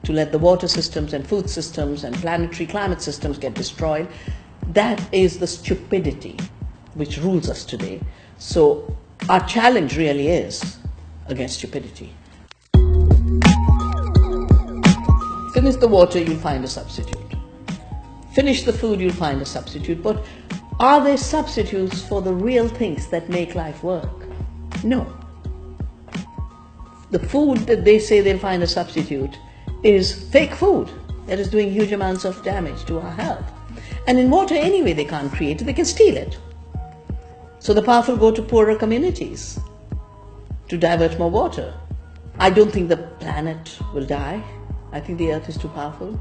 to let the water systems and food systems and planetary climate systems get destroyed. That is the stupidity which rules us today. So our challenge really is against stupidity. Finish the water, you'll find a substitute. Finish the food, you'll find a substitute. But are there substitutes for the real things that make life work? No. The food that they say they'll find a substitute is fake food that is doing huge amounts of damage to our health. And in water anyway, they can't create it, they can steal it. So the powerful go to poorer communities to divert more water. I don't think the planet will die. I think the earth is too powerful.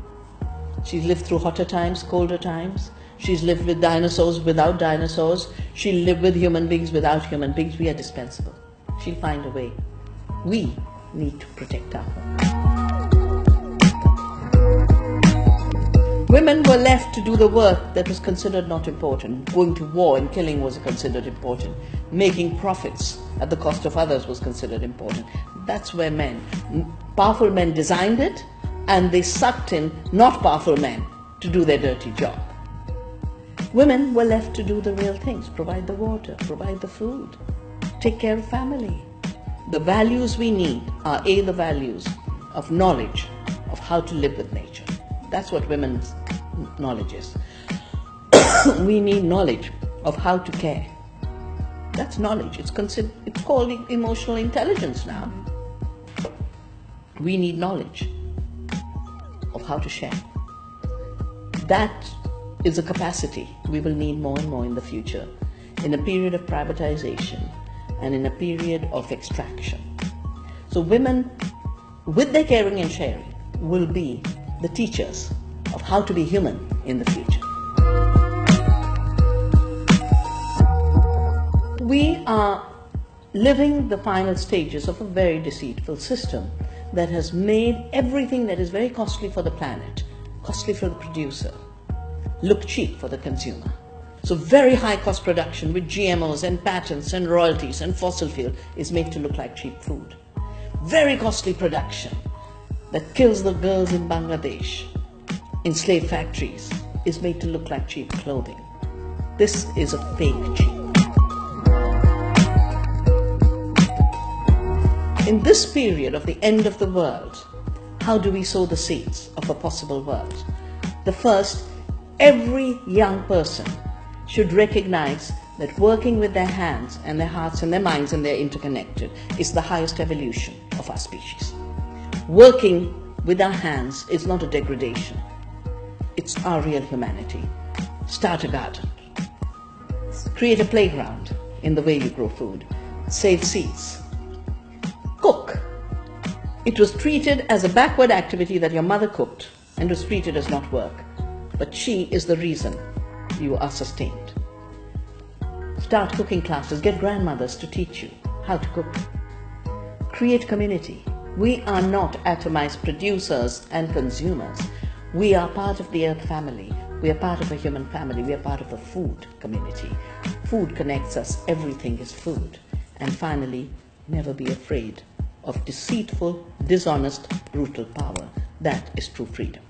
She's lived through hotter times, colder times. She's lived with dinosaurs, without dinosaurs. She'll live with human beings, without human beings. We are dispensable. She'll find a way. We need to protect our home. Women were left to do the work that was considered not important. Going to war and killing was considered important. Making profits at the cost of others was considered important. That's where powerful men designed it, and they sucked in not powerful men to do their dirty job. Women were left to do the real things, provide the water, provide the food, take care of family. The values we need are the values of knowledge of how to live with nature. That's what women's knowledge is. We need knowledge of how to care. That's knowledge. It's called emotional intelligence now. We need knowledge of how to share. That is a capacity we will need more and more in the future, in a period of privatization and in a period of extraction. So women, with their caring and sharing, will be the teachers of how to be human in the future. We are living the final stages of a very deceitful system that has made everything that is very costly for the planet, costly for the producer, look cheap for the consumer. So very high cost production with GMOs and patents and royalties and fossil fuel is made to look like cheap food. Very costly production that kills the girls in Bangladesh in slave factories is made to look like cheap clothing. This is a fake cheap. In this period of the end of the world, how do we sow the seeds of a possible world? The first, every young person should recognize that working with their hands and their hearts and their minds, and they're interconnected, is the highest evolution of our species. Working with our hands is not a degradation. It's our real humanity. Start a garden. Create a playground in the way you grow food. Save seeds. Cook. It was treated as a backward activity that your mother cooked, and was treated as not work. But she is the reason you are sustained. Start cooking classes. Get grandmothers to teach you how to cook. Create community. We are not atomized producers and consumers. We are part of the earth family. We are part of a human family. We are part of a food community. Food connects us. Everything is food. And finally, never be afraid of deceitful, dishonest, brutal power. That is true freedom.